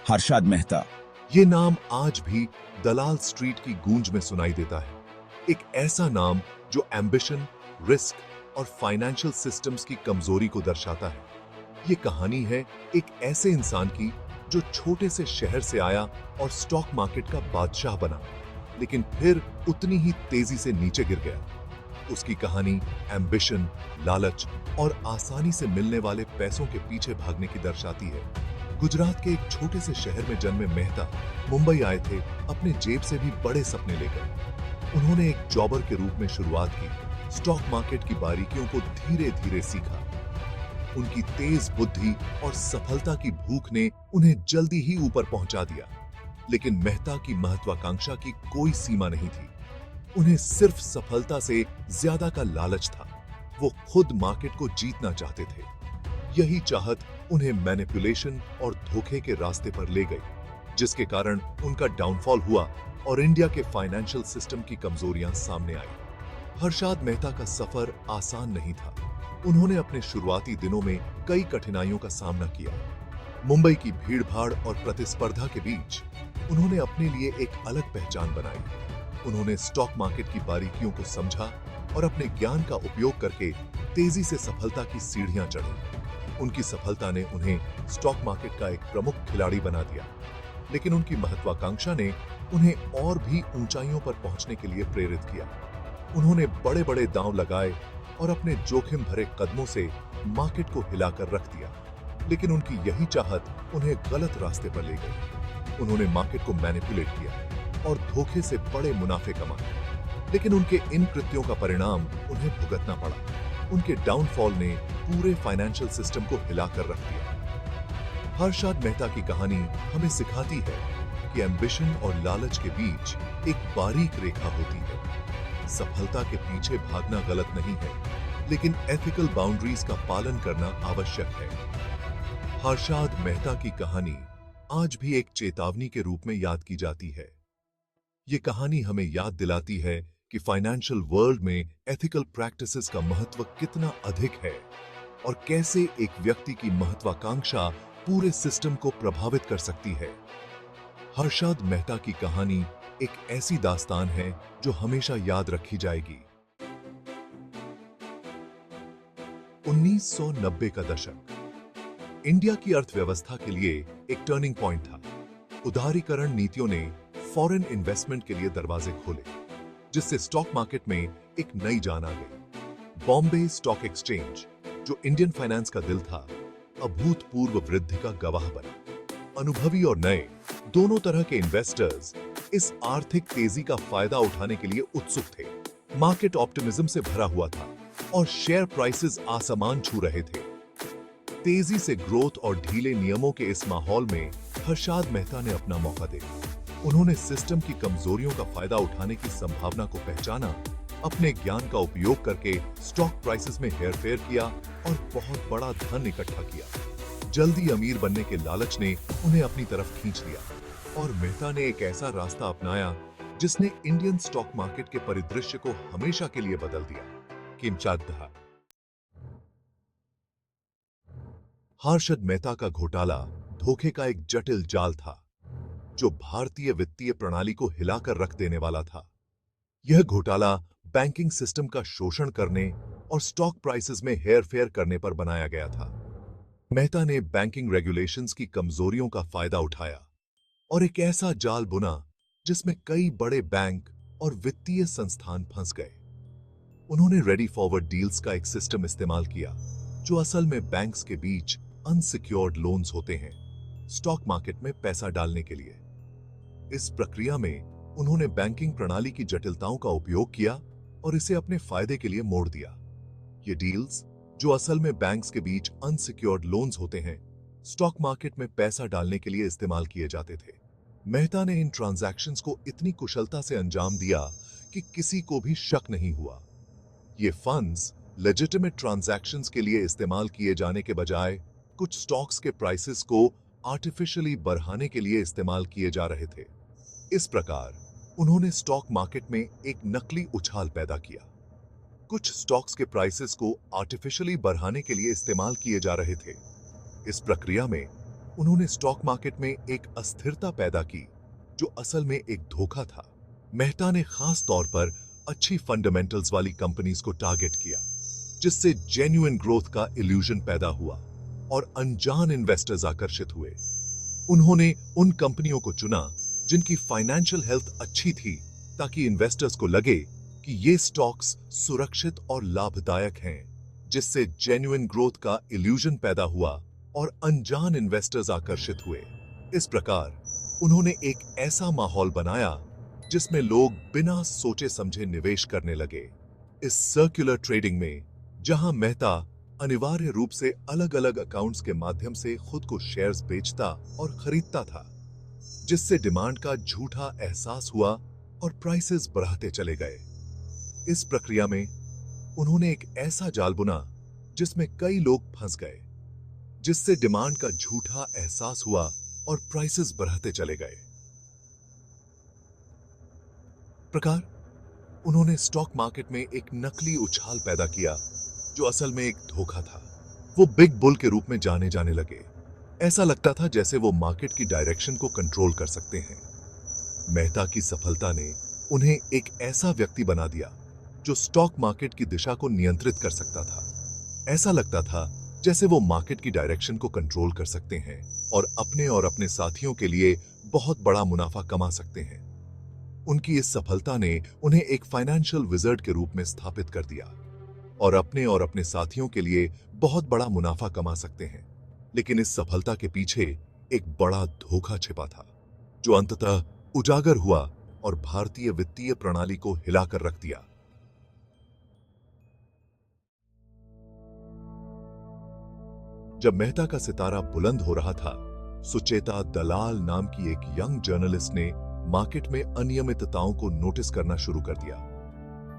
हर्षद मेहता। ये नाम आज भी दलाल स्ट्रीट की गूंज में सुनाई देता है। एक ऐसा नाम जो एम्बिशन, रिस्क और फाइनेंशियल सिस्टम्स की कमजोरी को दर्शाता है। ये कहानी है एक ऐसे इंसान की जो छोटे से शहर से आया और स्टॉक मार्केट का बादशाह बना, लेकिन फिर उतनी ही तेजी से नीचे गिर गया। उसकी कहानी एम्बिशन, लालच और आसानी से मिलने वाले पैसों के पीछे भागने की दर्शाती है। गुजरात के एक छोटे से शहर में जन्मे मेहता मुंबई आए थे अपने जेब से भी बड़े सपने लेकर। उन्होंने एक जॉबर के रूप में शुरुआत की, स्टॉक मार्केट की बारीकियों को धीरे धीरे सीखा। उनकी तेज बुद्धि और सफलता की भूख ने उन्हें जल्दी ही ऊपर पहुंचा दिया, लेकिन मेहता की महत्वाकांक्षा की कोई सीमा नहीं थी। उन्हें सिर्फ सफलता से ज्यादा का लालच था। वो खुद मार्केट को जीतना चाहते थे। यही चाहत उन्हें मैनिपुलेशन और धोखे के रास्ते पर ले गई, जिसके कारण उनका डाउनफॉल हुआ और इंडिया के फाइनेंशियल सिस्टम की कमजोरियां सामने आई। हर्षद मेहता का सफर आसान नहीं था। उन्होंने अपने शुरुआती दिनों में कई कठिनाइयों का सामना किया। मुंबई की भीड़-भाड़ और प्रतिस्पर्धा के बीच उन्होंने अपने लिए एक अलग पहचान बनाई। उन्होंने स्टॉक मार्केट की बारीकियों को समझा और अपने ज्ञान का उपयोग करके तेजी से सफलता की सीढ़ियां चढ़ी। उनकी सफलता ने उन्हें स्टॉक मार्केट का एक प्रमुख खिलाड़ी बना दिया, लेकिन उनकी महत्वाकांक्षा ने उन्हें और भी ऊंचाइयों पर पहुंचने के लिए प्रेरित किया। उन्होंने बड़े-बड़े दांव लगाए और अपने जोखिम भरे कदमों से मार्केट को हिलाकर रख दिया, लेकिन उनकी यही चाहत उन्हें गलत रास्ते पर ले गई। उन्होंने मार्केट को मैनिपुलेट किया और धोखे से बड़े मुनाफे कमाए, लेकिन उनके इन कृत्यों का परिणाम उन्हें भुगतना पड़ा। उनके डाउनफॉल ने पूरे फाइनेंशियल सिस्टम को हिलाकर रख दिया। हर्षद मेहता की कहानी हमें सिखाती है कि एम्बिशन और लालच के बीच एक बारीक रेखा होती है। सफलता के पीछे भागना गलत नहीं है, लेकिन एथिकल बाउंड्रीज का पालन करना आवश्यक है। हर्षद मेहता की कहानी आज भी एक चेतावनी के रूप में याद की जाती है। ये कहानी हमें याद दिलाती है कि फाइनेंशियल वर्ल्ड में एथिकल प्रैक्टिसेस का महत्व कितना अधिक है और कैसे एक व्यक्ति की महत्वाकांक्षा पूरे सिस्टम को प्रभावित कर सकती है। हर्षद मेहता की कहानी एक ऐसी दास्तान है जो हमेशा याद रखी जाएगी। 1990 का दशक इंडिया की अर्थव्यवस्था के लिए एक टर्निंग पॉइंट था। उदारीकरण नीतियों ने फॉरेन इन्वेस्टमेंट के लिए दरवाजे खोले, जिससे स्टॉक मार्केट में एक नई जान आ गई। बॉम्बे स्टॉक एक्सचेंज, जो इंडियन फाइनेंस का दिल था, अभूतपूर्व वृद्धि का गवाह बना। अनुभवी और नए दोनों तरह के इन्वेस्टर्स इस आर्थिक तेजी का फायदा उठाने के लिए उत्सुक थे। मार्केट ऑप्टिमिज्म से भरा हुआ था और शेयर प्राइसेस आसमान छू रहे थे। तेजी से ग्रोथ और ढीले नियमों के इस माहौल में हर्षद मेहता ने अपना मौका देखा। उन्होंने सिस्टम की कमजोरियों का फायदा उठाने की संभावना को पहचाना, अपने ज्ञान का उपयोग करके स्टॉक प्राइसेस में हेरफेर किया और बहुत बड़ा धन इकट्ठा किया। जल्दी अमीर बनने के लालच ने उन्हें अपनी तरफ खींच लिया और मेहता ने एक ऐसा रास्ता अपनाया जिसने इंडियन स्टॉक मार्केट के परिदृश्य को हमेशा के लिए बदल दिया। किमचाद दहा। हर्षद मेहता का घोटाला धोखे का एक जटिल जाल था, जो भारतीय वित्तीय प्रणाली को हिलाकर रख देने वाला था। यह घोटाला बैंकिंग सिस्टम का शोषण करने और स्टॉक प्राइसेस में हेरफेर करने पर बनाया गया था। मेहता ने बैंकिंग रेगुलेशंस की कमजोरियों का फायदा उठाया और एक ऐसा जाल बुना जिसमें कई बड़े बैंक और वित्तीय संस्थान फंस गए। उन्होंने रेडी फॉरवर्ड डील्स का एक सिस्टम इस्तेमाल किया, जो असल में बैंक्स के बीच अनसिक्योर्ड लोन्स होते हैं, स्टॉक मार्केट में पैसा डालने के लिए। इस प्रक्रिया में उन्होंने बैंकिंग प्रणाली की जटिलताओं का उपयोग किया और इसे अपने फायदे के लिए मोड़ दिया। ये डील्स, जो असल में बैंक्स के बीच अनसिक्योर्ड लोन्स होते हैं, स्टॉक मार्केट में पैसा डालने के लिए इस्तेमाल किए जाते थे। मेहता ने इन ट्रांजैक्शंस को इतनी कुशलता से अंजाम दिया कि किसी को भी शक नहीं हुआ। ये फंड्स लेजिटिमेट ट्रांजैक्शंस के लिए इस्तेमाल किए जाने के बजाय कुछ स्टॉक्स के प्राइसेस को आर्टिफिशियली बढ़ाने के लिए इस्तेमाल किए जा रहे थे। इस प्रकार उन्होंने स्टॉक मार्केट में एक नकली उछाल पैदा किया। कुछ स्टॉक्स के प्राइसेस को आर्टिफिशियली बढ़ाने के लिए इस्तेमाल किए जा रहे थे। इस प्रक्रिया में उन्होंने स्टॉक मार्केट में एक अस्थिरता पैदा की जो असल में एक धोखा था। मेहता ने खास तौर पर अच्छी फंडामेंटल्स वाली कंपनीज को टारगेट किया, जिससे जेन्युइन ग्रोथ का इल्यूजन पैदा हुआ और अनजान इन्वेस्टर्स आकर्षित हुए। उन्होंने उन कंपनियों को चुना जिनकी फाइनेंशियल हेल्थ अच्छी थी, ताकि इन्वेस्टर्स को लगे कि ये स्टॉक्स सुरक्षित और लाभदायक हैं, जिससे जेन्युइन ग्रोथ का इल्यूजन पैदा हुआ और अनजान इन्वेस्टर्स आकर्षित हुए। इस प्रकार उन्होंने एक ऐसा माहौल बनाया जिसमें लोग बिना सोचे समझे निवेश करने लगे। इस सर्कुलर ट्रेडिंग में, जहां मेहता अनिवार्य रूप से अलग अलग अकाउंट्स के माध्यम से खुद को शेयर्स बेचता और खरीदता था, जिससे डिमांड का झूठा एहसास हुआ और प्राइसेस बढ़ाते चले गए। इस प्रक्रिया में उन्होंने एक ऐसा जाल बुना जिसमें कई लोग फंस गए, जिससे डिमांड का झूठा एहसास हुआ और प्राइसेस बढ़ाते चले गए। प्रकार उन्होंने स्टॉक मार्केट में एक नकली उछाल पैदा किया जो असल में एक धोखा था। वो बिग बुल के रूप में जाने जाने लगे। ऐसा लगता था जैसे वो मार्केट की डायरेक्शन को कंट्रोल कर सकते हैं। मेहता की सफलता ने उन्हें एक ऐसा व्यक्ति बना दिया जो स्टॉक मार्केट की दिशा को नियंत्रित कर सकता था। ऐसा लगता था जैसे वो मार्केट की डायरेक्शन को कंट्रोल कर सकते हैं और अपने साथियों के लिए बहुत बड़ा मुनाफा कमा सकते हैं। उनकी इस सफलता ने उन्हें एक फाइनेंशियल विजर्ड के रूप में स्थापित कर दिया और अपने साथियों के लिए बहुत बड़ा मुनाफा कमा सकते हैं। लेकिन इस सफलता के पीछे एक बड़ा धोखा छिपा था, जो अंततः उजागर हुआ और भारतीय वित्तीय प्रणाली को हिलाकर रख दिया। जब मेहता का सितारा बुलंद हो रहा था, सुचेता दलाल नाम की एक यंग जर्नलिस्ट ने मार्केट में अनियमितताओं को नोटिस करना शुरू कर दिया।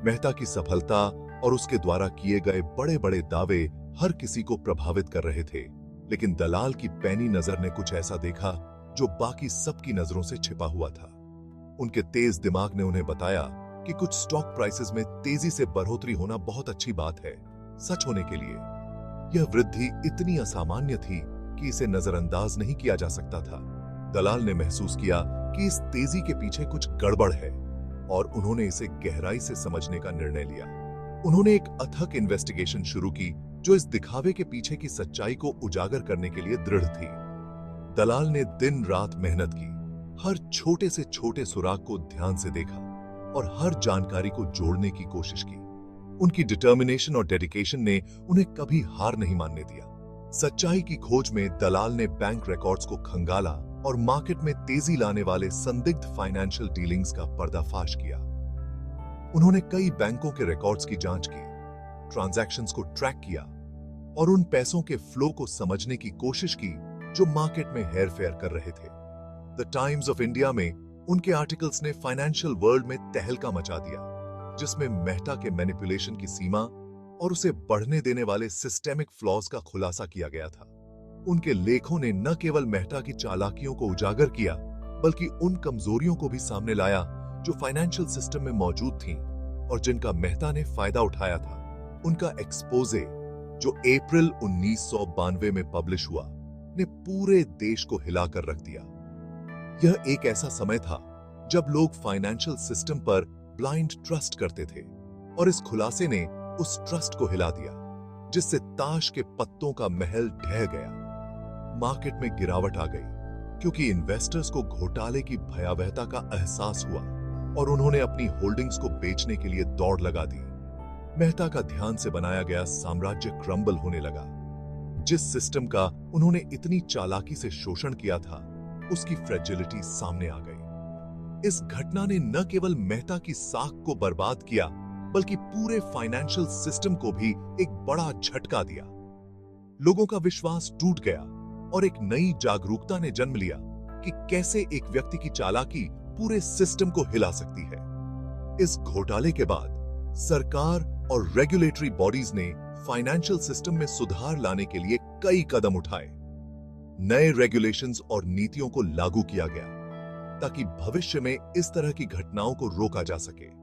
मेहता की सफलता और उसके द्वारा किए गए बड़े बड़े दावे हर किसी को प्रभावित कर रहे थे, लेकिन दलाल की पैनी नजर ने कुछ ऐसा देखा जो बाकी सबकी नजरों से छिपा हुआ था। उनके तेज दिमाग ने उन्हें बताया कि कुछ स्टॉक प्राइसेस में तेजी से बढ़ोतरी होना बहुत अच्छी बात है। सच होने के लिए यह वृद्धि इतनी असामान्य थी कि इसे नजरअंदाज नहीं किया जा सकता था। दलाल ने महसूस किया कि इस तेजी के पीछे कुछ गड़बड़ है और उन्होंने इसे गहराई से समझने का निर्णय लिया। उन्होंने एक अथक इन्वेस्टिगेशन शुरू की जो इस दिखावे के पीछे की सच्चाई को उजागर करने के लिए दृढ़ थी। दलाल ने दिन रात मेहनत की, हर छोटे से छोटे सुराग को ध्यान से देखा और हर जानकारी को जोड़ने की कोशिश की। उनकी डिटर्मिनेशन और डेडिकेशन ने उन्हें कभी हार नहीं मानने दिया। सच्चाई की खोज में दलाल ने बैंक रिकॉर्ड्स को खंगाला और मार्केट में तेजी लाने वाले संदिग्ध फाइनेंशियल डीलिंग्स का पर्दाफाश किया। उन्होंने कई बैंकों के रिकॉर्ड्स की जांच की, ट्रांजैक्शंस को ट्रैक किया और उन पैसों के फ्लो को समझने की कोशिश की जो मार्केट में हेरफेर कर रहे थे। द टाइम्स ऑफ इंडिया में उनके आर्टिकल्स ने फाइनेंशियल वर्ल्ड में तहलका मचा दिया, जिसमें मेहता के मैनिपुलेशन की सीमा और उसे बढ़ने देने वाले सिस्टेमिक फ्लॉज का खुलासा किया गया था। उनके लेखों ने न केवल मेहता की चालाकियों को उजागर किया, बल्कि उन कमजोरियों को भी सामने लाया जो फाइनेंशियल सिस्टम में मौजूद थीं और जिनका मेहता ने फायदा उठाया था। उनका एक्सपोजे, जो अप्रैल 1992 में पब्लिश हुआ, ने पूरे देश को हिलाकर रख दिया। यह एक ऐसा समय था जब लोग फाइनेंशियल सिस्टम पर ब्लाइंड ट्रस्ट करते थे और इस खुलासे ने उस ट्रस्ट को हिला दिया, जिससे ताश के पत्तों का महल ढह गया। मार्केट में गिरावट आ गई क्योंकि इन्वेस्टर्स को घोटाले की भयावहता का एहसास हुआ और उन्होंने अपनी होल्डिंग्स को बेचने के लिए दौड़ लगा दी। मेहता का ध्यान से बनाया गया साम्राज्य क्रम्बल होने लगा। जिस सिस्टम का उन्होंने इतनी चालाकी से शोषण किया था, उसकी फ्रेजिलिटी सामने आ गई। इस घटना ने न केवल मेहता की साख को बर्बाद किया, बल्कि पूरे फाइनेंशियल सिस्टम को भी एक बड़ा झटका दिया। लोगों का विश्वास टूट गया और एक नई जागरूकता ने जन्म लिया कि कैसे एक व्यक्ति की चालाकी पूरे सिस्टम को हिला सकती है। इस घोटाले के बाद सरकार और रेगुलेटरी बॉडीज ने फाइनेंशियल सिस्टम में सुधार लाने के लिए कई कदम उठाए। नए रेगुलेशंस और नीतियों को लागू किया गया ताकि भविष्य में इस तरह की घटनाओं को रोका जा सके।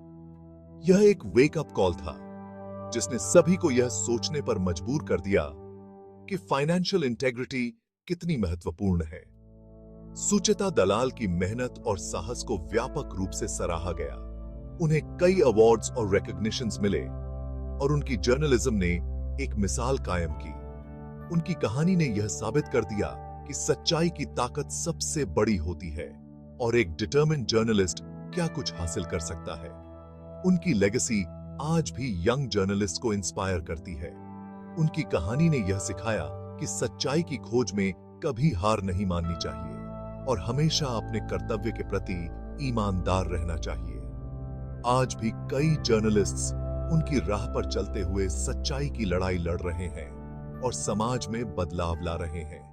यह एक वेकअप कॉल था जिसने सभी को यह सोचने पर मजबूर कर दिया कि फाइनेंशियल इंटेग्रिटी कितनी महत्वपूर्ण है। सुचिता दलाल की मेहनत और साहस को व्यापक रूप से सराहा गया। उन्हें कई अवार्ड्स और रिकॉग्निशंस मिले और उनकी जर्नलिज्म ने एक मिसाल कायम की। उनकी कहानी ने यह साबित कर दिया कि सच्चाई की ताकत सबसे बड़ी होती है और एक डिटरमिन्ड जर्नलिस्ट क्या कुछ हासिल कर सकता है। उनकी लेगेसी आज भी यंग जर्नलिस्ट को इंस्पायर करती है। उनकी कहानी ने यह सिखाया कि सच्चाई की खोज में कभी हार नहीं माननी चाहिए और हमेशा अपने कर्तव्य के प्रति ईमानदार रहना चाहिए। आज भी कई जर्नलिस्ट्स उनकी राह पर चलते हुए सच्चाई की लड़ाई लड़ रहे हैं और समाज में बदलाव ला रहे हैं।